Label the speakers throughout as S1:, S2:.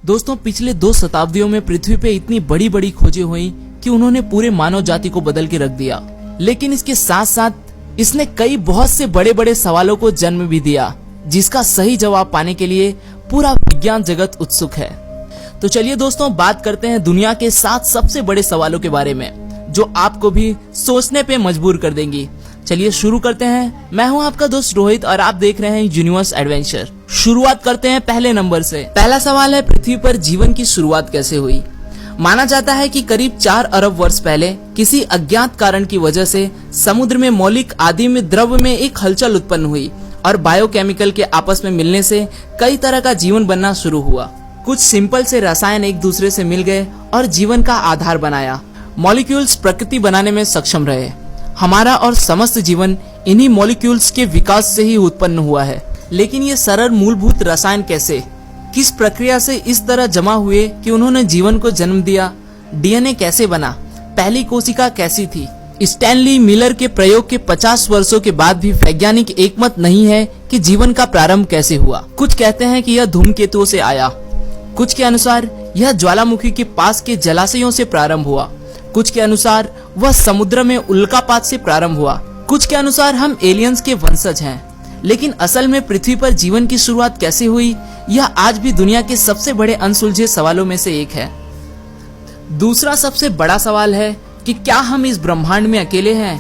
S1: दोस्तों, पिछले 2 शताब्दियों में पृथ्वी पे इतनी बड़ी बड़ी खोजें हुई कि उन्होंने पूरे मानव जाति को बदल के रख दिया। लेकिन इसके साथ साथ इसने कई बहुत से बड़े बड़े सवालों को जन्म भी दिया, जिसका सही जवाब पाने के लिए पूरा विज्ञान जगत उत्सुक है। तो चलिए दोस्तों, बात करते हैं दुनिया के 7 सबसे बड़े सवालों के बारे में, जो आपको भी सोचने पे मजबूर कर देंगी। चलिए शुरू करते हैं। मैं हूं आपका दोस्त रोहित और आप देख रहे हैं यूनिवर्स एडवेंचर। शुरुआत करते हैं पहले नंबर से। पहला सवाल है, पृथ्वी पर जीवन की शुरुआत कैसे हुई? माना जाता है कि करीब 4 अरब वर्ष पहले किसी अज्ञात कारण की वजह से समुद्र में मौलिक आदिम द्रव्य में एक हलचल उत्पन्न हुई और बायोकेमिकल के आपस में मिलने से कई तरह का जीवन बनना शुरू हुआ। कुछ सिंपल से रसायन एक दूसरे से मिल गए और जीवन का आधार बनाया। मॉलिक्यूल्स प्रकृति बनाने में सक्षम रहे। हमारा और समस्त जीवन इन्हीं मॉलिक्यूल्स के विकास से ही उत्पन्न हुआ है। लेकिन ये सरल मूलभूत रसायन कैसे, किस प्रक्रिया से इस तरह जमा हुए कि उन्होंने जीवन को जन्म दिया? डीएनए कैसे बना? पहली कोशिका कैसी थी? स्टैनली मिलर के प्रयोग के 50 वर्षों के बाद भी वैज्ञानिक एकमत नहीं है कि जीवन का प्रारंभ कैसे हुआ। कुछ कहते हैं कि यह धूमकेतुओं से आया, कुछ के अनुसार यह ज्वालामुखी के पास के जलाशयों से प्रारंभ हुआ, कुछ के अनुसार वह समुद्र में उल्कापात से प्रारंभ हुआ, कुछ के अनुसार हम एलियंस के वंशज हैं। लेकिन असल में पृथ्वी पर जीवन की शुरुआत कैसे हुई, यह आज भी दुनिया के सबसे बड़े अनसुलझे सवालों में से एक है। दूसरा सबसे बड़ा सवाल है कि क्या हम इस ब्रह्मांड में अकेले हैं?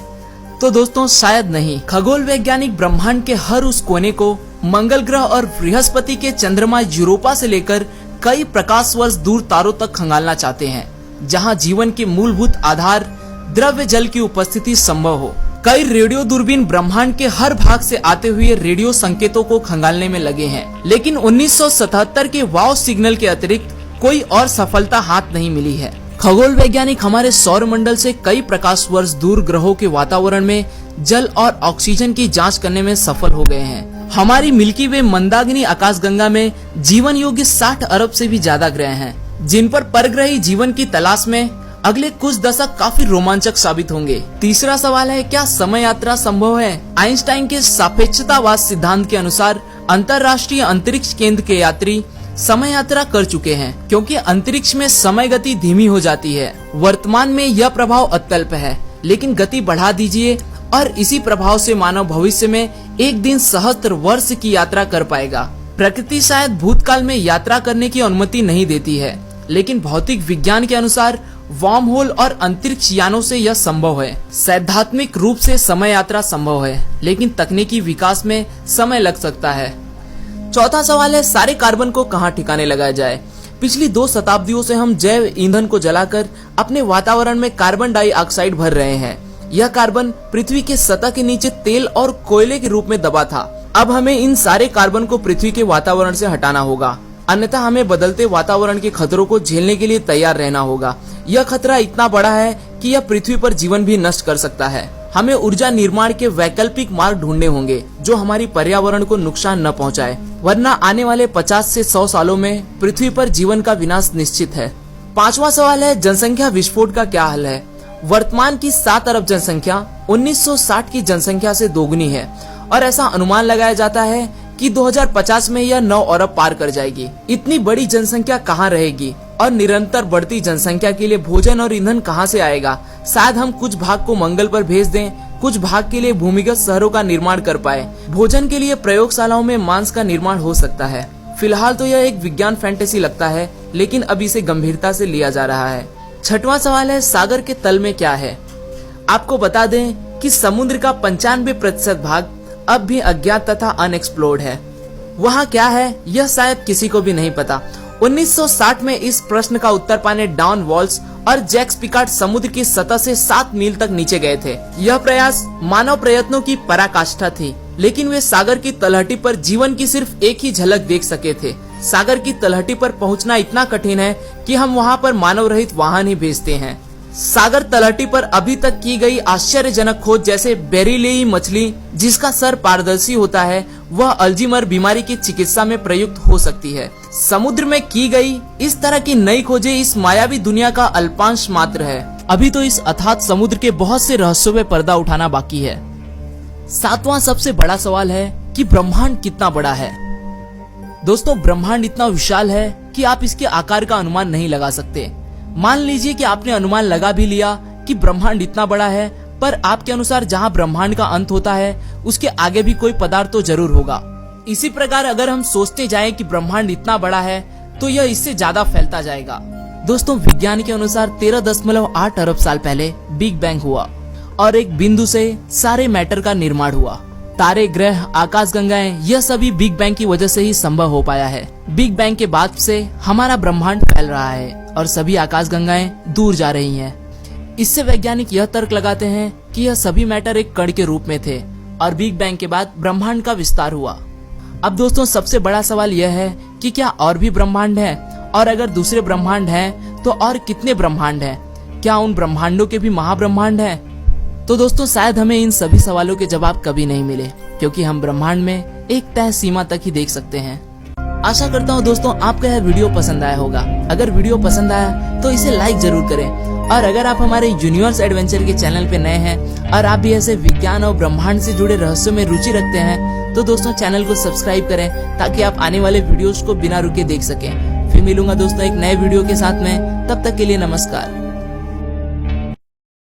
S1: तो दोस्तों, शायद नहीं। खगोल वैज्ञानिक ब्रह्मांड के हर उस कोने को मंगल ग्रह और बृहस्पति के चंद्रमा यूरोपा से लेकर कई प्रकाश वर्ष दूर तारों तक खंगालना चाहते हैं, जहां जीवन के मूलभूत आधार द्रव्य जल की उपस्थिति संभव हो। कई रेडियो दूरबीन ब्रह्मांड के हर भाग से आते हुए रेडियो संकेतों को खंगालने में लगे हैं, लेकिन 1977 के वाव सिग्नल के अतिरिक्त कोई और सफलता हाथ नहीं मिली है। खगोल वैज्ञानिक हमारे सौर मंडल से कई प्रकाश वर्ष दूर ग्रहों के वातावरण में जल और ऑक्सीजन की जांच करने में सफल हो गए हैं। हमारी मिल्की वे मंदाकिनी आकाशगंगा में जीवन योग्य 60 अरब से भी ज्यादा ग्रह हैं, जिन पर परग्रही जीवन की तलाश में अगले कुछ दशक काफी रोमांचक साबित होंगे। तीसरा सवाल है, क्या समय यात्रा संभव है? आइंस्टाइन के सापेक्षतावाद सिद्धांत के अनुसार अंतरराष्ट्रीय अंतरिक्ष केंद्र के यात्री समय यात्रा कर चुके हैं, क्योंकि अंतरिक्ष में समय गति धीमी हो जाती है। वर्तमान में यह प्रभाव अत्यल्प है, लेकिन गति बढ़ा दीजिए और इसी प्रभाव से मानव भविष्य में एक दिन सहस्त्र वर्ष की यात्रा कर पाएगा। प्रकृति शायद भूतकाल में यात्रा करने की अनुमति नहीं देती है, लेकिन भौतिक विज्ञान के अनुसार वार्म होल और अंतरिक्ष यानों से यह संभव है। सैद्धांतिक रूप से समय यात्रा संभव है, लेकिन तकनीकी विकास में समय लग सकता है। चौथा सवाल है, सारे कार्बन को कहाँ ठिकाने लगाया जाए? पिछली 2 शताब्दियों से हम जैव ईंधन को जलाकर अपने वातावरण में कार्बन डाइऑक्साइड भर रहे हैं। यह कार्बन पृथ्वी के सतह के नीचे तेल और कोयले के रूप में दबा था। अब हमें इन सारे कार्बन को पृथ्वी के वातावरण से हटाना होगा, अन्यथा हमें बदलते वातावरण के खतरों को झेलने के लिए तैयार रहना होगा। यह खतरा इतना बड़ा है कि यह पृथ्वी पर जीवन भी नष्ट कर सकता है। हमें ऊर्जा निर्माण के वैकल्पिक मार्ग ढूंढने होंगे जो हमारी पर्यावरण को नुकसान न पहुंचाए, वरना आने वाले 50 से 100 सालों में पृथ्वी पर जीवन का विनाश निश्चित है। पांचवा सवाल है, जनसंख्या विस्फोट का क्या हल है? वर्तमान की 7 अरब जनसंख्या 1960 की जनसंख्या से दोगुनी है और ऐसा अनुमान लगाया जाता है कि 2050 में यह 9 अरब पार कर जाएगी। इतनी बड़ी जनसंख्या कहाँ रहेगी और निरंतर बढ़ती जनसंख्या के लिए भोजन और ईंधन कहाँ से आएगा? शायद हम कुछ भाग को मंगल पर भेज दें, कुछ भाग के लिए भूमिगत शहरों का निर्माण कर पाए। भोजन के लिए प्रयोगशालाओं में मांस का निर्माण हो सकता है। फिलहाल तो यह एक विज्ञान फैंटेसी लगता है, लेकिन अब इसे गंभीरता से लिया जा रहा है। छठवां सवाल है, सागर के तल में क्या है? आपको बता दें कि समुद्र का 95% भाग अब भी अज्ञात तथा अनएक्सप्लोर्ड है। वहाँ क्या है यह शायद किसी को भी नहीं पता। 1960 में इस प्रश्न का उत्तर पाने डॉन वॉल्स और जैक्स पिकार्ड समुद्र की सतह से 7 मील तक नीचे गए थे। यह प्रयास मानव प्रयत्नों की पराकाष्ठा थी, लेकिन वे सागर की तलहटी पर जीवन की सिर्फ एक ही झलक देख सके थे। सागर की तलहटी पर पहुंचना इतना कठिन है कि हम वहां पर मानव रहित वाहन ही भेजते हैं। सागर तलहटी पर अभी तक की गई आश्चर्यजनक खोज, जैसे बेरिलियम मछली जिसका सर पारदर्शी होता है, वह अल्जीमर बीमारी की चिकित्सा में प्रयुक्त हो सकती है। समुद्र में की गई इस तरह की नई खोजें इस मायावी दुनिया का अल्पांश मात्र है। अभी तो इस अथात समुद्र के बहुत से रहस्यों पे पर्दा उठाना बाकी है। सातवां सबसे बड़ा सवाल है कि ब्रह्मांड कितना बड़ा है? दोस्तों ब्रह्मांड इतना विशाल है कि आप इसके आकार का अनुमान नहीं लगा सकते। मान लीजिए कि आपने अनुमान लगा भी लिया कि ब्रह्मांड इतना बड़ा है, पर आपके अनुसार जहाँ ब्रह्मांड का अंत होता है उसके आगे भी कोई पदार्थ तो जरूर होगा। इसी प्रकार अगर हम सोचते जाएं कि ब्रह्मांड इतना बड़ा है तो यह इससे ज्यादा फैलता जाएगा। दोस्तों विज्ञान के अनुसार 13.8 अरब साल पहले बिग बैंग हुआ और एक बिंदु से सारे मैटर का निर्माण हुआ। तारे, ग्रह, आकाशगंगाएं, यह सभी बिग बैंग की वजह से ही संभव हो पाया है। बिग बैंग के बाद से हमारा ब्रह्मांड फैल रहा है और सभी आकाशगंगाएं दूर जा रही हैं। इससे वैज्ञानिक यह तर्क लगाते हैं कि यह सभी मैटर एक कण के रूप में थे और बिग बैंग के बाद ब्रह्मांड का विस्तार हुआ। अब दोस्तों सबसे बड़ा सवाल यह है कि क्या और भी ब्रह्मांड है, और अगर दूसरे ब्रह्मांड हैं तो और कितने ब्रह्मांड हैं? क्या उन ब्रह्मांडों के भी महाब्रह्मांड हैं? तो दोस्तों शायद हमें इन सभी सवालों के जवाब कभी नहीं मिले, क्योंकि हम ब्रह्मांड में एक तय सीमा तक ही देख सकते हैं। आशा करता हूँ दोस्तों आपको यह वीडियो पसंद आया होगा। अगर वीडियो पसंद आया तो इसे लाइक जरूर करें, और अगर आप हमारे यूनिवर्स एडवेंचर के चैनल पे नए हैं और आप भी ऐसे विज्ञान और ब्रह्मांड से जुड़े रहस्यों में रुचि रखते हैं तो दोस्तों चैनल को सब्सक्राइब करें, ताकि आप आने वाले वीडियोस को बिना रुके देख सकें। फिर मिलूंगा दोस्तों एक नए वीडियो के साथ में, तब तक के लिए नमस्कार।